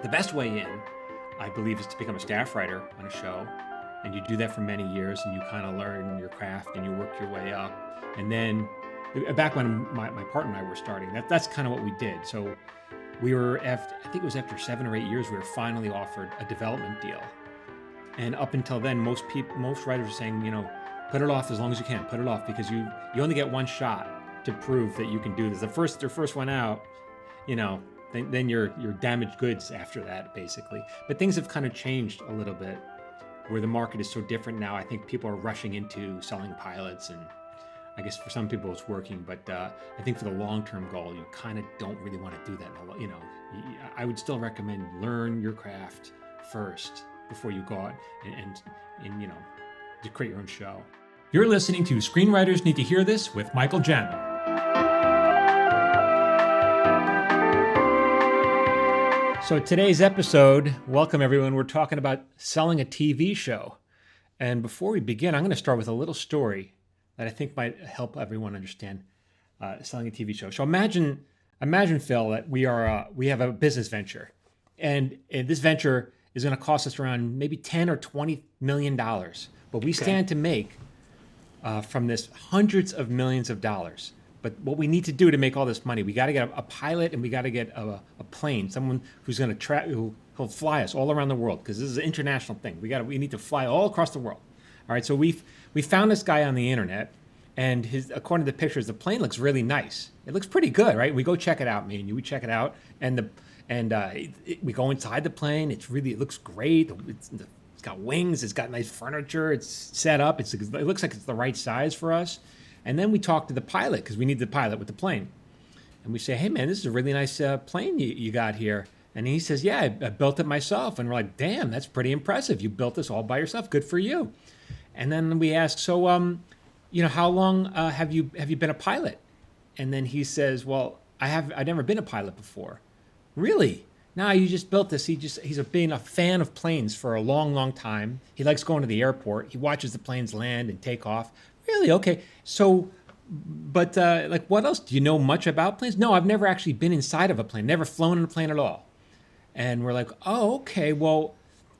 The best way in, I believe, is to become a staff writer on a show. And you do that for many years and you kind of learn your craft and you work your way up. And then back when my partner and I were starting, that's kind of what we did. So we were, I think it was after 7 or 8 years, we were finally offered a development deal. And up until then, most writers are saying, put it off as long as you can, put it off, because you only get one shot to prove that you can do this. Their first one out, then you're damaged goods after that, basically. But things have kind of changed a little bit, where the market is so different now. I think people are rushing into selling pilots, and I guess for some people it's working, but I think for the long-term goal, you kind of don't really want to do that. I would still recommend learn your craft first before you go out and to create your own show. You're listening to Screenwriters Need to Hear This with Michael Jamin. So today's episode, welcome everyone. We're talking about selling a TV show. And before we begin, I'm going to start with a little story that I think might help everyone understand selling a TV show. So imagine, Phil, that we have a business venture, and this venture is going to cost us around maybe $10 or $20 million, but we stand to make from this hundreds of millions of dollars. But what we need to do to make all this money, we got to get a pilot, and we got to get a plane, someone who's going to who'll fly us all around the world, because this is an international thing. We need to fly all across the world. All right, so we found this guy on the internet, and according to the pictures, the plane looks really nice. It looks pretty good, right? We go check it out, me and you. We check it out, and we go inside the plane. It looks great. It's got wings. It's got nice furniture. It's set up. It looks like it's the right size for us. And then we talk to the pilot, because we need the pilot with the plane. And we say, hey, man, this is a really nice plane you got here. And he says, yeah, I built it myself. And we're like, damn, that's pretty impressive. You built this all by yourself. Good for you. And then we ask, so, how long have you been a pilot? And then he says, well, I've never been a pilot before. Really? No, you just built this. He's been a fan of planes for a long, long time. He likes going to the airport. He watches the planes land and take off. Really? Okay. So, but what else? Do you know much about planes? No, I've never actually been inside of a plane, never flown in a plane at all. And we're like, oh, okay. Well,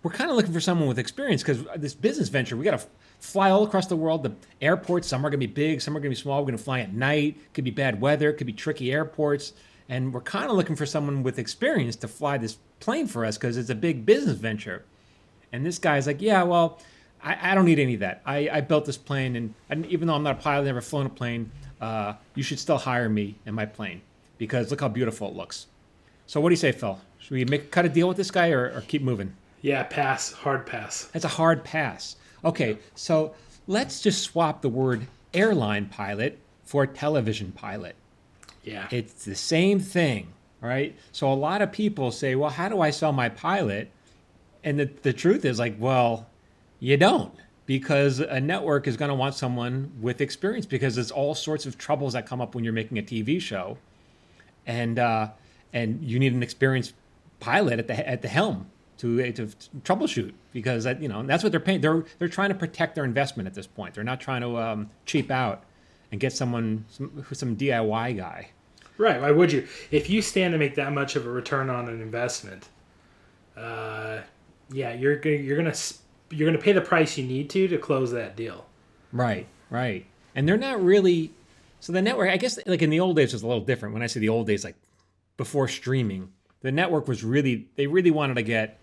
we're kind of looking for someone with experience, because this business venture, we got to fly all across the world. The airports, some are going to be big, some are going to be small. We're going to fly at night. Could be bad weather. Could be tricky airports. And we're kind of looking for someone with experience to fly this plane for us, because it's a big business venture. And this guy's like, yeah, well, I don't need any of that. I built this plane, and even though I'm not a pilot, never flown a plane, you should still hire me in my plane, because look how beautiful it looks. So what do you say, Phil? Should we cut a deal with this guy or keep moving? Yeah, pass. Hard pass. That's a hard pass. Okay, so let's just swap the word airline pilot for television pilot. Yeah. It's the same thing, right? So a lot of people say, well, how do I sell my pilot? And the truth is, well, you don't, because a network is going to want someone with experience, because there's all sorts of troubles that come up when you're making a TV show, and you need an experienced pilot at the helm to troubleshoot, because that's what they're paying. They're trying to protect their investment at this point. They're not trying to cheap out and get some DIY guy. Right? Why would you? If you stand to make that much of a return on an investment, you're gonna pay the price you need to close that deal. Right. And they're not really. So the network, I guess, like in the old days, was a little different. When I say the old days, like before streaming, the network was they really wanted to get.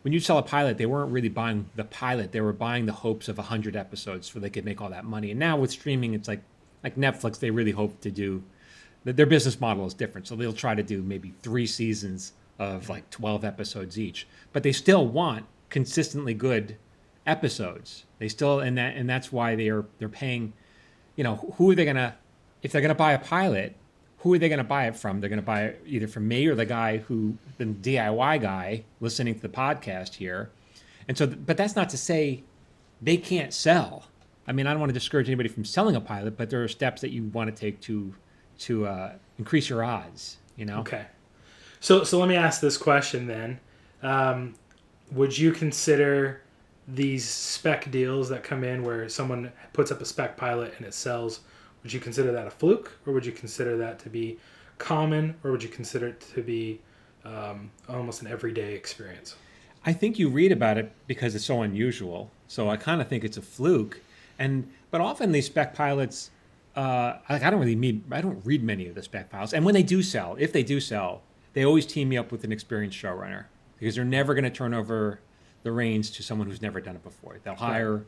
When you sell a pilot, they weren't really buying the pilot. They were buying the hopes of 100 episodes so they could make all that money. And now with streaming, it's like Netflix, they really hope to do. Their business model is different. So they'll try to do maybe 3 seasons of 12 episodes each. But they still want consistently good episodes. They still, and that's why they're paying. Who are they gonna? If they're gonna buy a pilot, who are they going to buy it from? They're going to buy it either from me or the DIY guy listening to the podcast here. And so, but that's not to say they can't sell. I mean, I don't want to discourage anybody from selling a pilot, but there are steps that you want to take to increase your odds, Okay. So let me ask this question then. Would you consider these spec deals that come in where someone puts up a spec pilot and it sells, would you consider that a fluke, or would you consider that to be common, or would you consider it to be almost an everyday experience. I think you read about it because it's so unusual. So I kind of think it's a fluke. But often these spec pilots, I don't read many of the spec pilots. And when they do sell, if they do sell, they always team me up with an experienced showrunner because they're never going to turn over the reins to someone who's never done it before. They'll hire,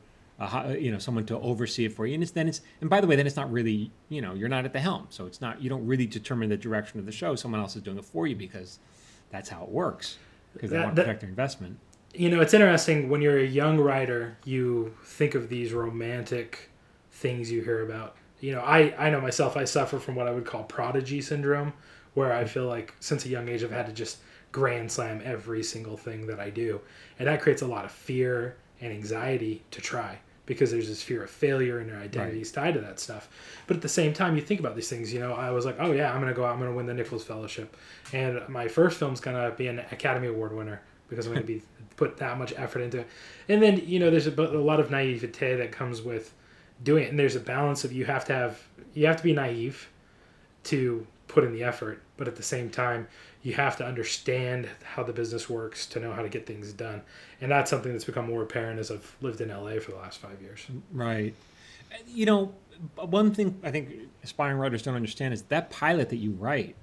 someone to oversee it for you. And by the way, then it's not really, you're not at the helm. So it's not, you don't really determine the direction of the show. Someone else is doing it for you because that's how it works. Because they want to protect their investment. It's interesting when you're a young writer, you think of these romantic things you hear about. I know myself, I suffer from what I would call prodigy syndrome, where I feel like since a young age I've had to just grand slam every single thing that I do. And that creates a lot of fear and anxiety to try because there's this fear of failure and your identity is tied to that stuff. But at the same time, you think about these things, I was like, oh yeah, I'm going to go out, I'm going to win the Nichols Fellowship. And my first film's going to be an Academy Award winner because I'm going to put that much effort into it. And then, there's a lot of naivete that comes with doing it. And there's a balance of you have to be naive to put in the effort. But at the same time, you have to understand how the business works to know how to get things done. And that's something that's become more apparent as I've lived in LA for the last 5 years. Right. One thing I think aspiring writers don't understand is that pilot that you write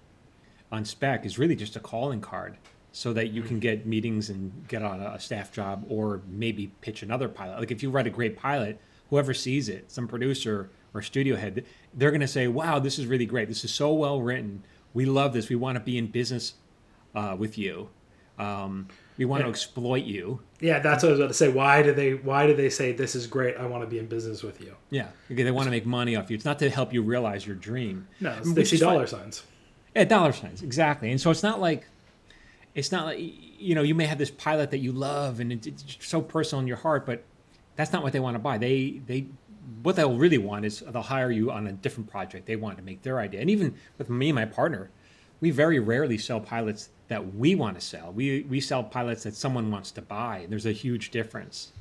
on spec is really just a calling card so that you can get meetings and get on a staff job or maybe pitch another pilot. Like if you write a great pilot, whoever sees it, some producer or studio head, they're going to say, wow, this is really great. This is so well written. We love this. We want to be in business with you. We want to exploit you. Yeah, that's what I was about to say. Why do they say this is great? I want to be in business with you. Yeah, because they want to make money off you. It's not to help you realize your dream. No, they see dollar signs. Yeah, dollar signs, exactly. And so it's not like you may have this pilot that you love and it's so personal in your heart, but that's not what they want to buy. What they'll really want is they'll hire you on a different project. They want to make their idea. And even with me and my partner, we very rarely sell pilots that we want to sell. We sell pilots that someone wants to buy. And there's a huge difference.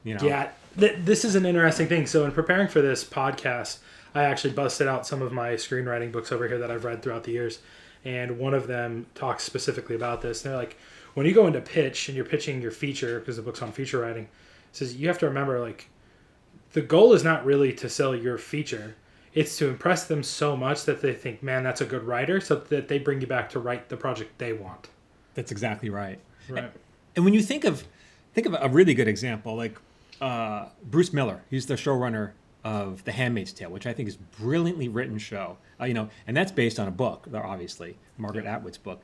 Yeah, this is an interesting thing. So in preparing for this podcast, I actually busted out some of my screenwriting books over here that I've read throughout the years. And one of them talks specifically about this. They're like, when you go into pitch and you're pitching your feature, because the book's on feature writing, it says you have to remember, the goal is not really to sell your feature. It's to impress them so much that they think, man, that's a good writer, so that they bring you back to write the project they want. That's exactly right. Right. And when you think of a really good example, like Bruce Miller, he's the showrunner of The Handmaid's Tale, which I think is a brilliantly written show. And that's based on a book, obviously, Margaret Atwood's book.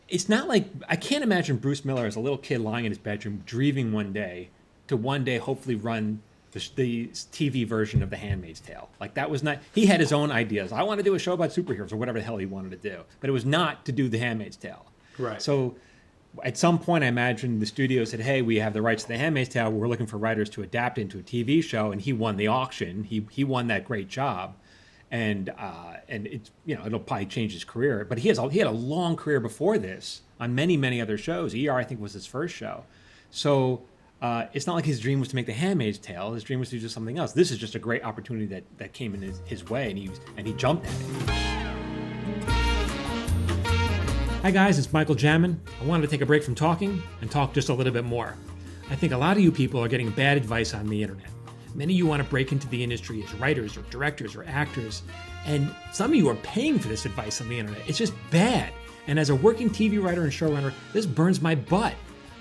It's not like, I can't imagine Bruce Miller as a little kid lying in his bedroom, dreaming one day hopefully run the TV version of The Handmaid's Tale. That was not, he had his own ideas. I want to do a show about superheroes or whatever the hell he wanted to do. But it was not to do The Handmaid's Tale. Right. So at some point, I imagine the studio said, hey, we have the rights to The Handmaid's Tale. We're looking for writers to adapt into a TV show. And he won the auction. He won that great job. And it's, it'll probably change his career. But he had a long career before this on many, many other shows. ER, I think, was his first show. So it's not like his dream was to make The Handmaid's Tale. His dream was to do something else. This is just a great opportunity that came in his way, and he jumped at it. Hi guys, it's Michael Jamin. I wanted to take a break from talking and talk just a little bit more. I think a lot of you people are getting bad advice on the internet. Many of you want to break into the industry as writers or directors or actors, and some of you are paying for this advice on the internet. It's just bad. And as a working TV writer and showrunner, this burns my butt.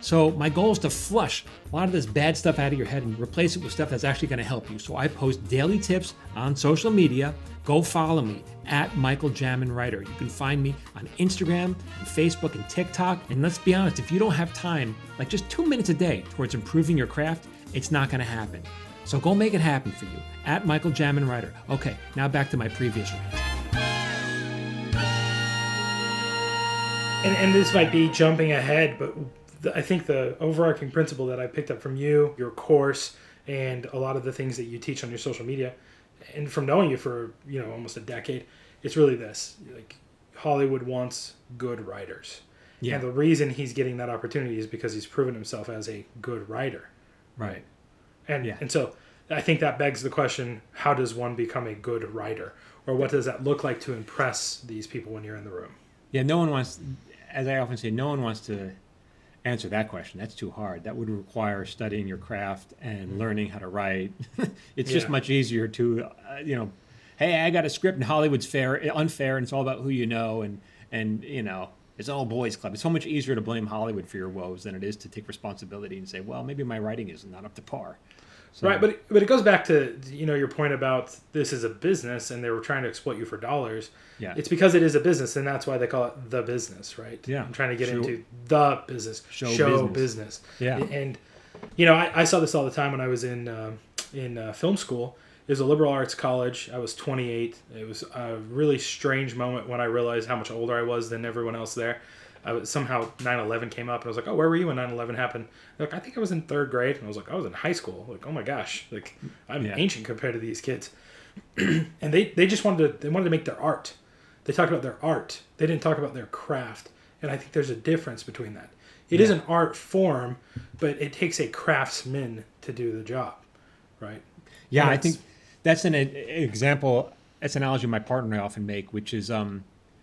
So my goal is to flush a lot of this bad stuff out of your head and replace it with stuff that's actually going to help you. So I post daily tips on social media. Go follow me at Michael Jamin Writer. You can find me on Instagram and Facebook and TikTok. And let's be honest, if you don't have time, just 2 minutes a day towards improving your craft, it's not going to happen. So go make it happen for you at Michael Jamin Writer. Okay, now back to my previous rant. And this might be jumping ahead, but I think the overarching principle that I picked up from you, your course, and a lot of the things that you teach on your social media, and from knowing you for almost a decade, it's really this: Hollywood wants good writers, and the reason he's getting that opportunity is because he's proven himself as a good writer, right? And so I think that begs the question: how does one become a good writer, or what does that look like to impress these people when you're in the room? Yeah, no one wants. as I often say, no one wants to answer that question. That's too hard. That would require studying your craft and learning how to write. It's just Yeah. much easier to, hey, I got a script and Hollywood's unfair, and it's all about who you know, and it's an all boys club. It's so much easier to blame Hollywood for your woes than it is to take responsibility and say, well, maybe my writing is not up to par. So, Right, but it goes back to your point about this is a business and they were trying to exploit you for dollars. yeah, It's because it is a business, and that's why they call it the business, right? Yeah. I'm trying to get Show- into the business, Show business. Yeah. And I saw this all the time when I was in film school. It was a liberal arts college. I was 28. It was a really strange moment when I realized how much older I was than everyone else there. Somehow 9/11 came up, and I was like, "Oh, where were you when 9/11 happened?" They're like, "I think I was in third grade." And I was like, "I was in high school." Like, oh my gosh, like I'm ancient compared to these kids. And they just wanted to make their art. They talked about their art. They didn't talk about their craft. And I think there's a difference between that. It is an art form, but it takes a craftsman to do the job, right? Yeah, I think that's an example. That's an analogy my partner and I often make, which is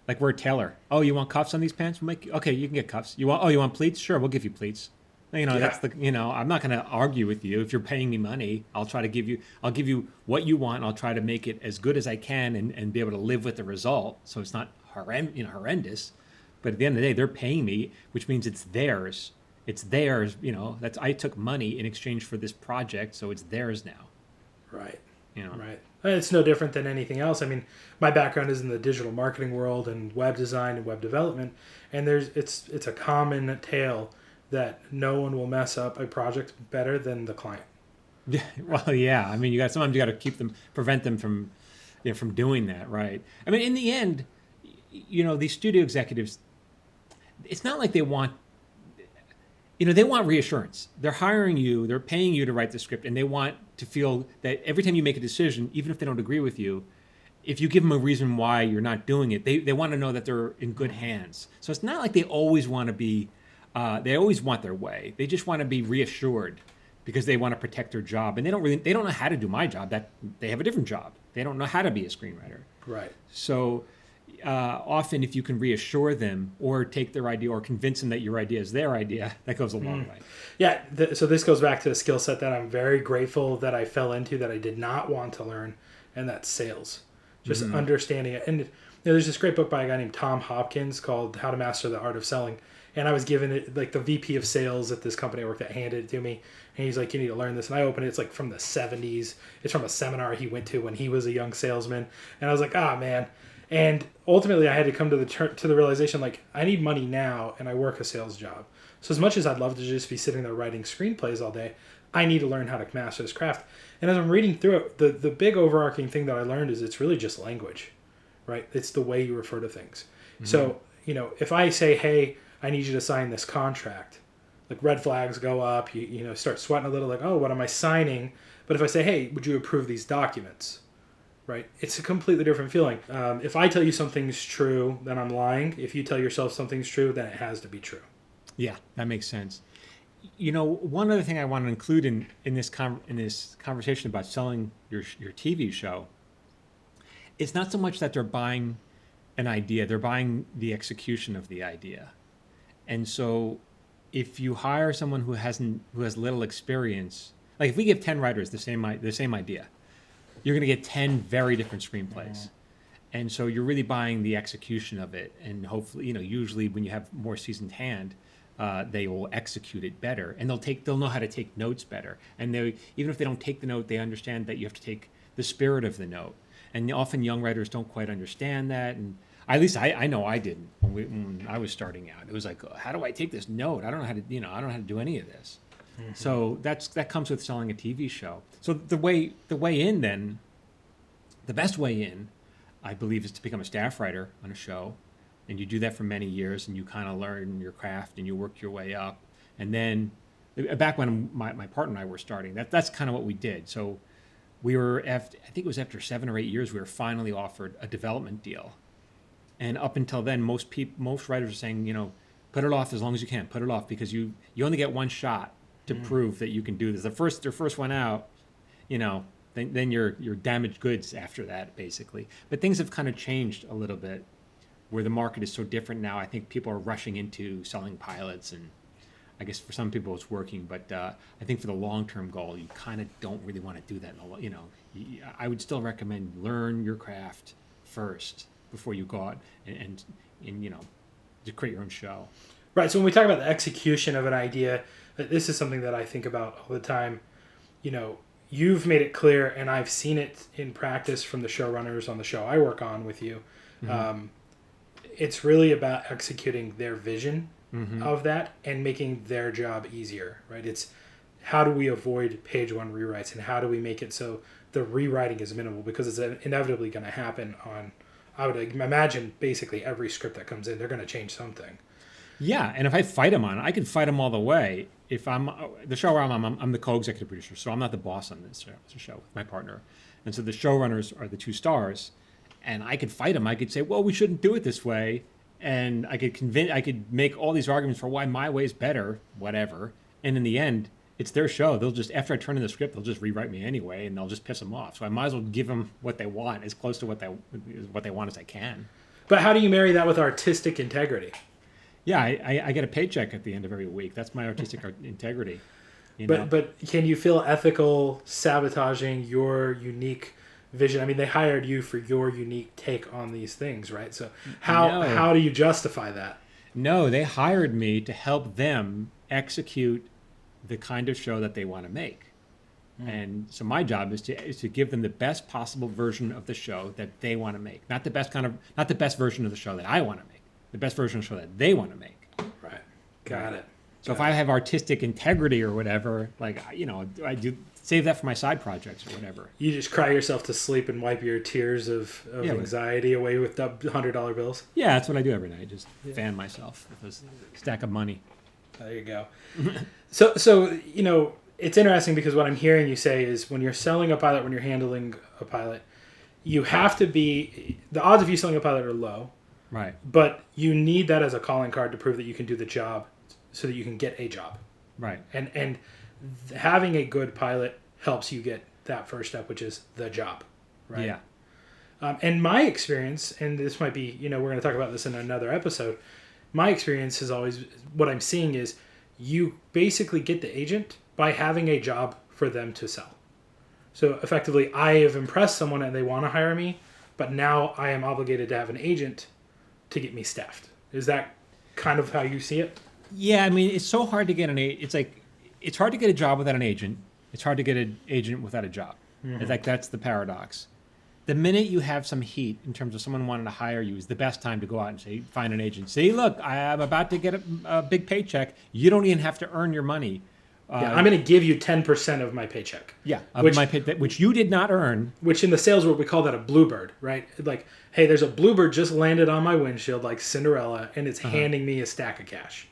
like we're a tailor. Oh, you want cuffs on these pants? Okay, you can get cuffs. You want pleats? Sure, we'll give you pleats. That's I'm not going to argue with you. If you're paying me money, I'll give you what you want, and I'll try to make it as good as I can and be able to live with the result. So it's not horrendous. But at the end of the day, they're paying me, which means it's theirs. It's theirs. I took money in exchange for this project, so it's theirs now. Right. You know. Right. It's no different than anything else. I mean, my background is in the digital marketing world and web design and web development, and it's a common tale that no one will mess up a project better than the client. Yeah. Well, yeah. I mean, sometimes you got to prevent them from doing that, right? I mean, in the end, these studio executives, it's not like they want reassurance. They're hiring you, they're paying you to write the script, and they want to feel that every time you make a decision, even if they don't agree with you, if you give them a reason why you're not doing it, they want to know that they're in good hands. So it's not like they always want to be, they always want their way. They just want to be reassured because they want to protect their job. And they don't know how to do my job. That they have a different job. They don't know how to be a screenwriter. Right. So often if you can reassure them or take their idea or convince them that your idea is their idea, that goes a long way. Yeah, so this goes back to a skill set that I'm very grateful that I fell into that I did not want to learn, and that's sales. Just understanding it. And there's this great book by a guy named Tom Hopkins called How to Master the Art of Selling. And I was given it, like the VP of sales at this company I worked at handed it to me. And he's like, you need to learn this. And I opened it. It's like from the 70s. It's from a seminar he went to when he was a young salesman. And I was like, man. And ultimately I had to come to the realization, like, I need money now and I work a sales job. So as much as I'd love to just be sitting there writing screenplays all day, I need to learn how to master this craft. And as I'm reading through it, the big overarching thing that I learned is it's really just language, right? It's the way you refer to things. Mm-hmm. So, if I say, hey, I need you to sign this contract, like red flags go up, you start sweating a little, like, oh, what am I signing? But if I say, hey, would you approve these documents? Right? It's a completely different feeling. If I tell you something's true, then I'm lying. If you tell yourself something's true, then it has to be true. Yeah, that makes sense. One other thing I want to include in this conversation about selling your TV show, it's not so much that they're buying an idea, they're buying the execution of the idea. And so if you hire someone who has little experience, like if we give 10 writers the same idea, you're going to get 10 very different screenplays. And so you're really buying the execution of it. And hopefully, usually when you have more seasoned hand, they will execute it better, and they'll know how to take notes better. And even if they don't take the note, they understand that you have to take the spirit of the note. And often young writers don't quite understand that. And at least I know I didn't when I was starting out. It was like, how do I take this note? I don't know how to, I don't know how to do any of this. Mm-hmm. So that comes with selling a TV show. So the way in then, the best way in, I believe, is to become a staff writer on a show. And you do that for many years, and you kind of learn your craft, and you work your way up. And then, back when my partner and I were starting, that's kind of what we did. So we were, I think it was after 7 or 8 years, we were finally offered a development deal. And up until then, most writers are saying, put it off as long as you can. Put it off because you only get one shot to prove that you can do this. Their first one out, then you're damaged goods after that, basically. But things have kind of changed a little bit where the market is so different now. I think people are rushing into selling pilots, and I guess for some people it's working, but I think for the long-term goal, you kind of don't really want to do that. I would still recommend learn your craft first before you go out and to create your own show. Right. So when we talk about the execution of an idea, this is something that I think about all the time. You've made it clear, and I've seen it in practice from the showrunners on the show I work on with you. Mm-hmm. It's really about executing their vision of that and making their job easier, right? It's how do we avoid page one rewrites, and how do we make it so the rewriting is minimal, because it's inevitably going to happen on, I would imagine, basically every script that comes in, they're going to change something. Yeah, and if I fight them on it, I can fight them all the way. If I'm the show where I'm the co-executive producer, so I'm not the boss on this show with my partner. And so the showrunners are the two stars, and I could fight them. I could say, well, we shouldn't do it this way, and I could make all these arguments for why my way is better, whatever. And in the end, it's their show. They'll just, after I turn in the script, they'll just rewrite me anyway, and they'll just piss them off. So I might as well give them what they want, as close to what they want as I can. But how do you marry that with artistic integrity? Yeah, I get a paycheck at the end of every week. That's my artistic integrity. But can you feel ethical sabotaging your unique vision? I mean, they hired you for your unique take on these things, right? So how do you justify that? No, they hired me to help them execute the kind of show that they want to make. And so my job is to give them the best possible version of the show that they want to make. Not the best version of the show that I want to make. The best version of the show that they want to make. Right. Got it. So if I have artistic integrity or whatever, I do save that for my side projects or whatever. You just cry yourself to sleep and wipe your tears of anxiety away with $100 bills? Yeah, that's what I do every night. Just fan myself with a stack of money. There you go. So it's interesting, because what I'm hearing you say is when you're selling a pilot, when you're handling a pilot, you have to be, the odds of you selling a pilot are low. Right. But you need that as a calling card to prove that you can do the job so that you can get a job. Right. And having a good pilot helps you get that first step, which is the job. Right. Yeah. And my experience, and this might be, we're going to talk about this in another episode. My experience is always, what I'm seeing is you basically get the agent by having a job for them to sell. So effectively, I have impressed someone and they want to hire me, but now I am obligated to have an agent to get me staffed. Is that kind of how you see it? Yeah, I mean, it's so hard to get it's hard to get a job without an agent. It's hard to get an agent without a job. Mm-hmm. It's like, that's the paradox. The minute you have some heat in terms of someone wanting to hire you is the best time to go out and find an agent. Say, look, I'm about to get a big paycheck. You don't even have to earn your money. I'm going to give you 10% of my paycheck. Yeah, which you did not earn. Which in the sales world, we call that a bluebird, right? Like, hey, there's a bluebird just landed on my windshield like Cinderella, and it's handing me a stack of cash.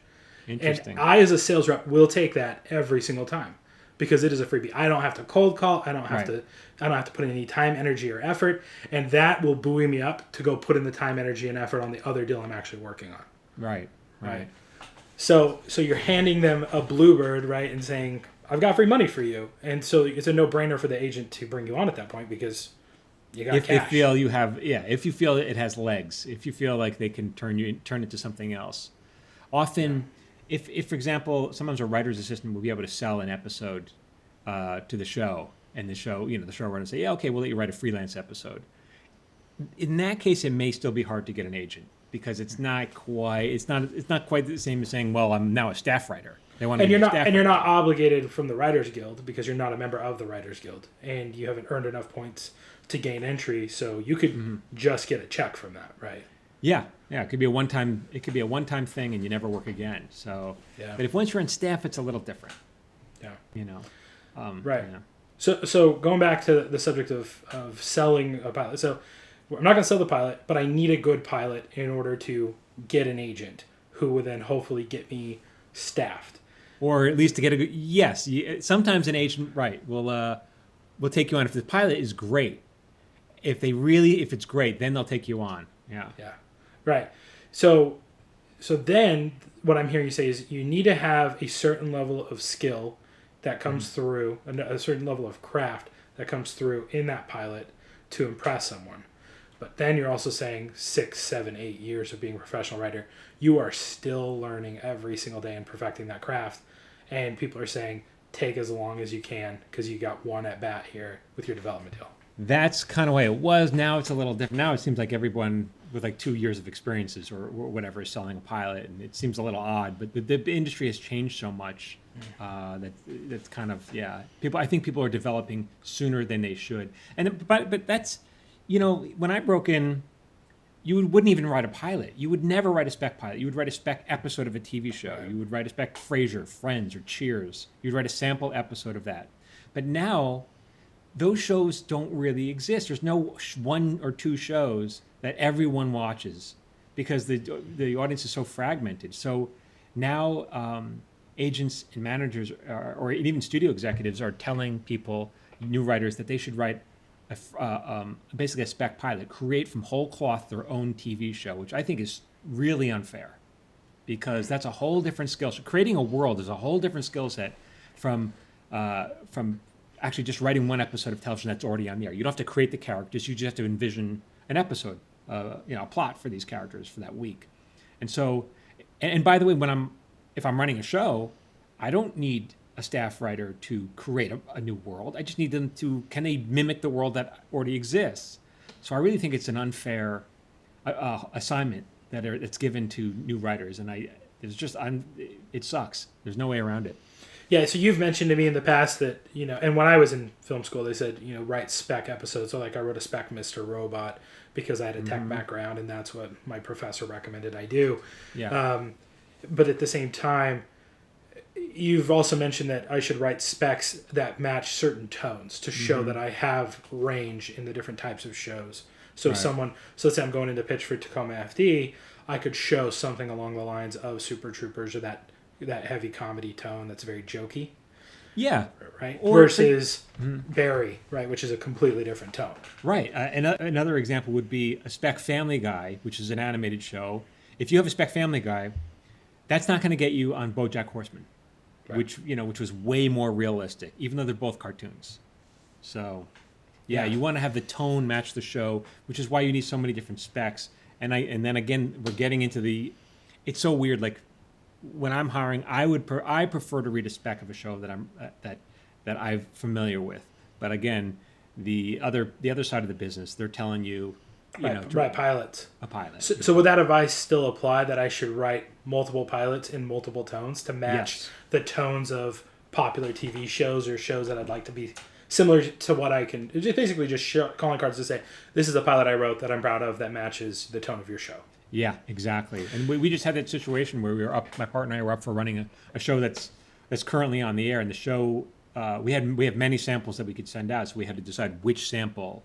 Interesting. And I, as a sales rep, will take that every single time because it is a freebie. I don't have to cold call. I don't have to put in any time, energy, or effort, and that will buoy me up to go put in the time, energy, and effort on the other deal I'm actually working on. Right. So you're handing them a bluebird, right, and saying, I've got free money for you. And so it's a no-brainer for the agent to bring you on at that point because you got cash. If you feel it has legs, if you feel like they can turn it to something else. Often, if for example, sometimes a writer's assistant will be able to sell an episode to the show, and the showrunner will say, yeah, okay, we'll let you write a freelance episode. In that case, it may still be hard to get an agent, because it's not quite the same as saying, well, I'm now a staff writer. You're not obligated from the Writers Guild because you're not a member of the Writers Guild, and you haven't earned enough points to gain entry, so you could just get a check from that, right? Yeah. It could be a one-time thing, and you never work again. So, but if once you're on staff, it's a little different. Yeah. Right. Yeah. So going back to the subject of selling a pilot. So I'm not going to sell the pilot, but I need a good pilot in order to get an agent who would then hopefully get me staffed. Or at least to get a good... Yes. Sometimes an agent, right, will take you on if the pilot is great. If it's great, then they'll take you on. Yeah. Yeah. Right. So then what I'm hearing you say is you need to have a certain level of skill that comes through, a certain level of craft that comes through in that pilot to impress someone. But then you're also saying 6, 7, 8 years of being a professional writer. You are still learning every single day and perfecting that craft. And people are saying, take as long as you can because you got one at bat here with your development deal. That's kind of the way it was. Now it's a little different. Now it seems like everyone with like 2 years of experiences or whatever is selling a pilot, and it seems a little odd. But the industry has changed so much that's kind of People, I think people are developing sooner than they should. And but that's, when I broke in, you wouldn't even write a pilot. You would never write a spec pilot. You would write a spec episode of a TV show. You would write a spec Frasier, Friends, or Cheers. You'd write a sample episode of that. But now, those shows don't really exist. There's no 1 or 2 shows that everyone watches because the audience is so fragmented. So now agents and managers or even studio executives are telling people, new writers, that they should write basically a spec pilot, create from whole cloth their own TV show, which I think is really unfair because that's a whole different skill set. Creating a world is a whole different skill set from actually just writing one episode of television that's already on the air. You don't have to create the characters. You just have to envision an episode, a plot for these characters for that week. And so, and by the way, if I'm running a show, I don't need a staff writer to create a new world. I just need them can they mimic the world that already exists? So I really think it's an unfair assignment that's given to new writers. And it sucks. There's no way around it. Yeah, so you've mentioned to me in the past that, and when I was in film school, they said, write spec episodes. So like I wrote a spec Mr. Robot because I had a tech background and that's what my professor recommended I do. Yeah. But at the same time, you've also mentioned that I should write specs that match certain tones to show that I have range in the different types of shows. So so let's say I'm going into pitch for Tacoma FD, I could show something along the lines of Super Troopers or that heavy comedy tone that's very jokey. Yeah. Right. Versus Barry, right, which is a completely different tone. Right. Another example would be a spec Family Guy, which is an animated show. If you have a spec Family Guy, that's not going to get you on BoJack Horseman, right, which was way more realistic, even though they're both cartoons. So, you want to have the tone match the show, which is why you need so many different specs. And then again, we're getting into it's so weird. Like when I'm hiring, I prefer to read a spec of a show that I'm familiar with. But again, the other side of the business, they're telling you, write pilots. A pilot. So would that advice still apply that I should write multiple pilots in multiple tones to match the tones of popular TV shows or shows that I'd like to be similar to what I can, basically just calling cards to say, this is a pilot I wrote that I'm proud of that matches the tone of your show. Yeah, exactly. And we just had that situation where we were up, my partner and I were up for running a show that's currently on the air, and the show, we have many samples that we could send out, so we had to decide which sample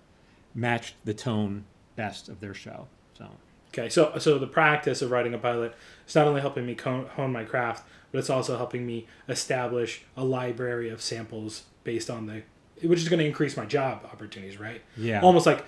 matched the tone best of their show. So okay, so the practice of writing a pilot is not only helping me hone my craft, but it's also helping me establish a library of samples based on which is going to increase my job opportunities, right? Yeah. Almost like,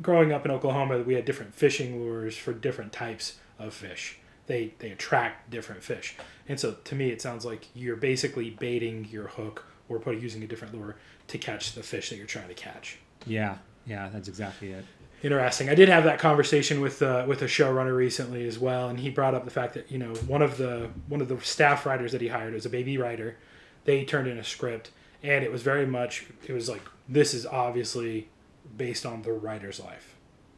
growing up in Oklahoma, we had different fishing lures for different types of fish. They attract different fish. And so to me, it sounds like you're basically baiting your hook or using a different lure to catch the fish that you're trying to catch. Yeah, that's exactly it. Interesting. I did have that conversation with a showrunner recently as well, and he brought up the fact that one of the staff writers that he hired was a baby writer. They turned in a script, and it was like, this is obviously based on the writer's life.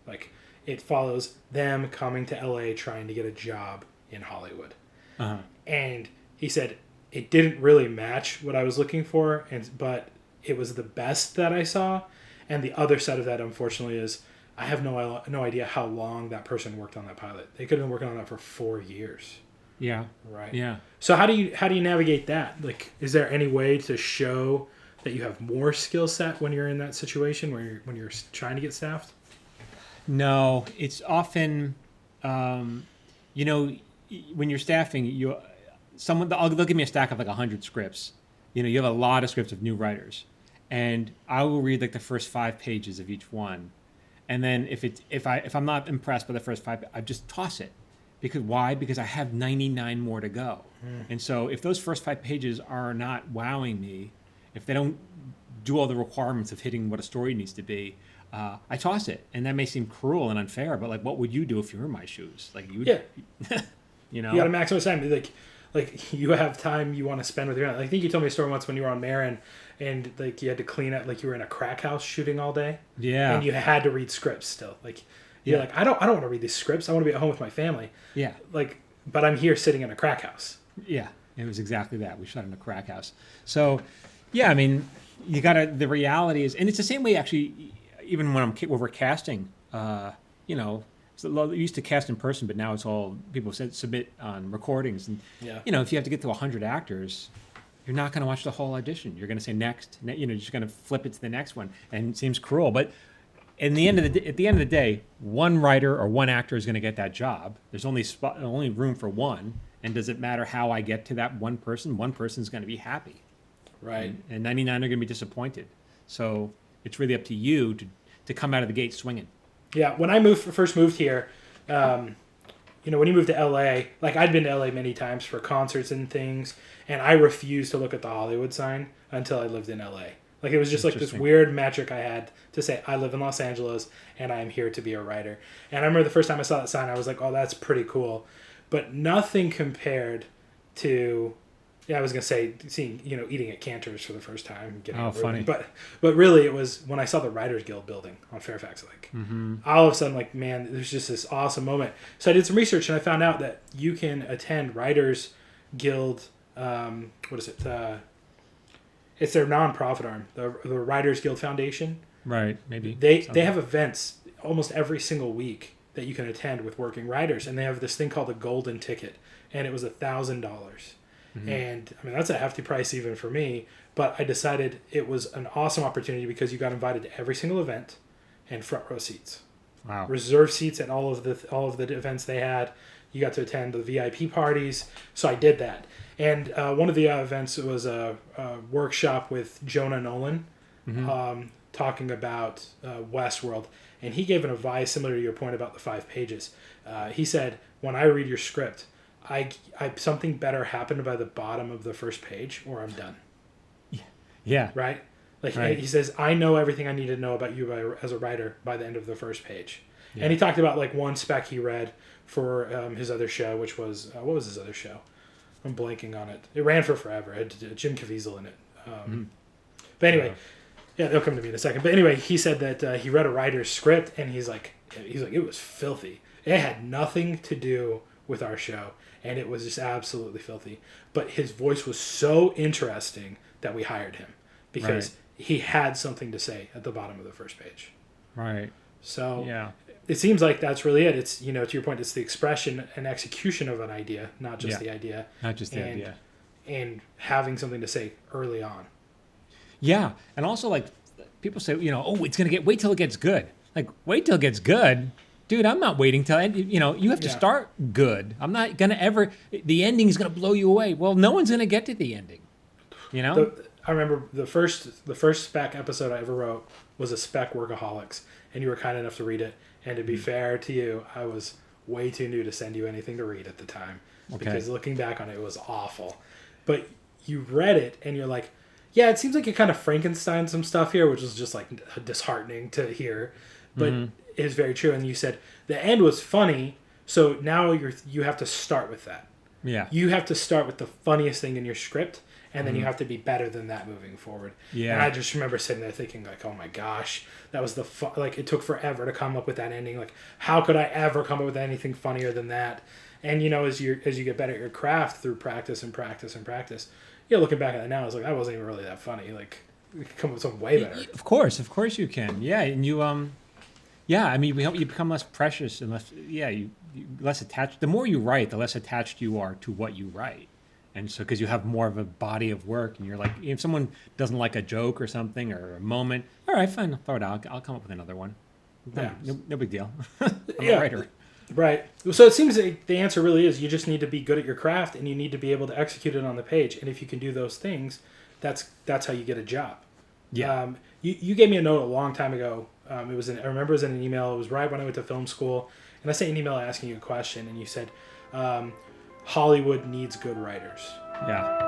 Like, it follows them coming to LA trying to get a job in Hollywood. Uh-huh. And he said it didn't really match what I was looking for, but it was the best that I saw. And the other side of that, unfortunately, is I have no idea how long that person worked on that pilot. They could have been working on that for 4 years. Yeah. Right. Yeah. So how do you navigate that? Like, is there any way to show that you have more skill set when you're in that situation when you're trying to get staffed? No, it's often, when you're staffing, they'll give me a stack of like 100 scripts. You have a lot of scripts of new writers, and I will read like the first 5 pages of each one, and then if I'm not impressed by the first 5, I just toss it. Why? Because I have 99 more to go. And so if those first 5 pages are not wowing me, if they don't do all the requirements of hitting what a story needs to be, I toss it, and that may seem cruel and unfair, but like, what would you do if you were in my shoes? Like, you, you know, You got to maximize time. Like you have time you want to spend with your. I think you told me a story once when you were on Marin, and like you had to clean up, like you were in a crack house shooting all day. Yeah. And you had to read scripts still. Like you're like, I don't want to read these scripts. I want to be at home with my family. Yeah. Like, but I'm here sitting in a crack house. Yeah. It was exactly that. We shot in a crack house. So, yeah, I mean, you gotta. The reality is, and it's the same way actually. Even when we're casting, you know, we used to cast in person, but now it's all people submit on recordings, and you know, if you have to get to 100 actors, you're not going to watch the whole audition. You're going to say next, you know, you're just going to flip it to the next one, and it seems cruel, but at the end of the day, one writer or one actor is going to get that job. There's only room for one, and does it matter how I get to that one person? One person's going to be happy, right? And 99 are going to be disappointed. So it's really up to you to come out of the gate swinging. Yeah, when I first moved here, you know, when you moved to LA, like I'd been to LA many times for concerts and things, and I refused to look at the Hollywood sign until I lived in LA. Like it was just like this weird metric I had to say, I live in Los Angeles and I am here to be a writer. And I remember the first time I saw that sign, I was like, oh, that's pretty cool. But nothing compared to, I was going to say, seeing, you know, eating at Cantor's for the first time. Funny. But really it was when I saw the Writers Guild building on Fairfax Lake. All of a sudden, like, man, there's just this awesome moment. So I did some research and I found out that you can attend Writers Guild, what is it? It's their nonprofit arm, the Writers Guild Foundation. Right, maybe. They have events almost every single week that you can attend with working writers. And they have this thing called the Golden Ticket. And it was $1,000. And I mean, that's a hefty price even for me, but I decided it was an awesome opportunity because you got invited to every single event and front row seats. Wow. Reserved seats at all of the events they had. You got to attend the VIP parties. So I did that. And one of the events was a workshop with Jonah Nolan talking about Westworld. And he gave an advice similar to your point about the 5 pages. He said, when I read your script, I something better happened by the bottom of the first page or I'm done. Yeah. Right? Like he says, I know everything I need to know about you as a writer by the end of the first page. Yeah. And he talked about like one spec he read for his other show, which was, what was his other show? I'm blanking on it. It ran for forever. It had Jim Caviezel in it. But anyway, they'll come to me in a second. But anyway, he said that he read a writer's script and he's like, it was filthy. It had nothing to do with our show. And it was just absolutely filthy. But his voice was so interesting that we hired him because he had something to say at the bottom of the first page. Right. So it seems like that's really it. It's, you know, to your point, it's the expression and execution of an idea, not just the idea. Not just the idea. And having something to say early on. Yeah. And also, like, people say, you know, oh, it's going to wait till it gets good. Like, wait till it gets good? Dude, I'm not waiting till, you know, you have to start good. I'm not going to ever, the ending is going to blow you away. Well, no one's going to get to the ending, you know? I remember the first spec episode I ever wrote was a spec Workaholics, and you were kind enough to read it. And to be fair to you, I was way too new to send you anything to read at the time. Because looking back on it, it was awful. But you read it, and you're like, yeah, it seems like you kind of Frankenstein some stuff here, which was just like disheartening to hear. But it is very true. And you said the end was funny, so now you have to start with that. Yeah. You have to start with the funniest thing in your script, and then you have to be better than that moving forward. Yeah. And I just remember sitting there thinking, like, oh my gosh, that was like, it took forever to come up with that ending. Like, how could I ever come up with anything funnier than that? And, you know, as you get better at your craft through practice and practice and practice, looking back at it now, I was like, that wasn't even really that funny. Like, we could come up with something way better. Of course you can. Yeah, and you, I mean, we help you become less precious and less, you less attached. The more you write, the less attached you are to what you write. And so, because you have more of a body of work, and you're like, if someone doesn't like a joke or something or a moment, all right, fine, I'll throw it out. I'll come up with another one. No big deal. I'm a writer. Right. So it seems like the answer really is you just need to be good at your craft, and you need to be able to execute it on the page. And if you can do those things, that's how you get a job. Yeah. You gave me a note a long time ago. I remember it was in an email. It was right when I went to film school, and I sent an email asking you a question, and you said, Hollywood needs good writers. Yeah.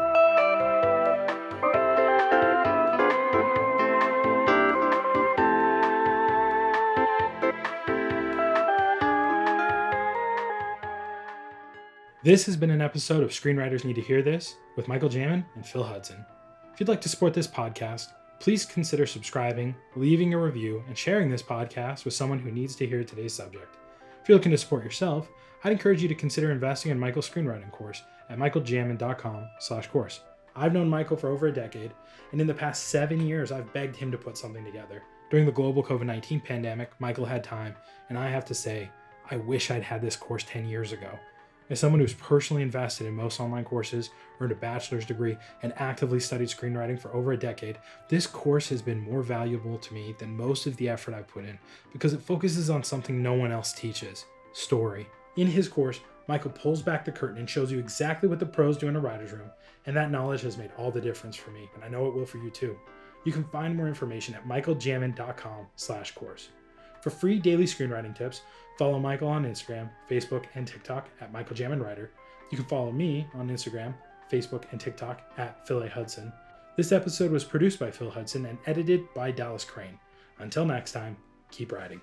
This has been an episode of Screenwriters Need to Hear This with Michael Jamin and Phil Hudson. If you'd like to support this podcast, please consider subscribing, leaving a review, and sharing this podcast with someone who needs to hear today's subject. If you're looking to support yourself, I'd encourage you to consider investing in Michael's screenwriting course at michaeljamin.com/course. I've known Michael for over a decade, and in the past 7 years, I've begged him to put something together. During the global COVID-19 pandemic, Michael had time, and I have to say, I wish I'd had this course 10 years ago. As someone who's personally invested in most online courses, earned a bachelor's degree, and actively studied screenwriting for over a decade, this course has been more valuable to me than most of the effort I've put in because it focuses on something no one else teaches: story. In his course, Michael pulls back the curtain and shows you exactly what the pros do in a writer's room, and that knowledge has made all the difference for me, and I know it will for you too. You can find more information at michaeljamin.com/course. For free daily screenwriting tips, follow Michael on Instagram, Facebook, and TikTok at michaeljaminwriter. You can follow me on Instagram, Facebook, and TikTok at Phil A. Hudson. This episode was produced by Phil Hudson and edited by Dallas Crane. Until next time, keep writing.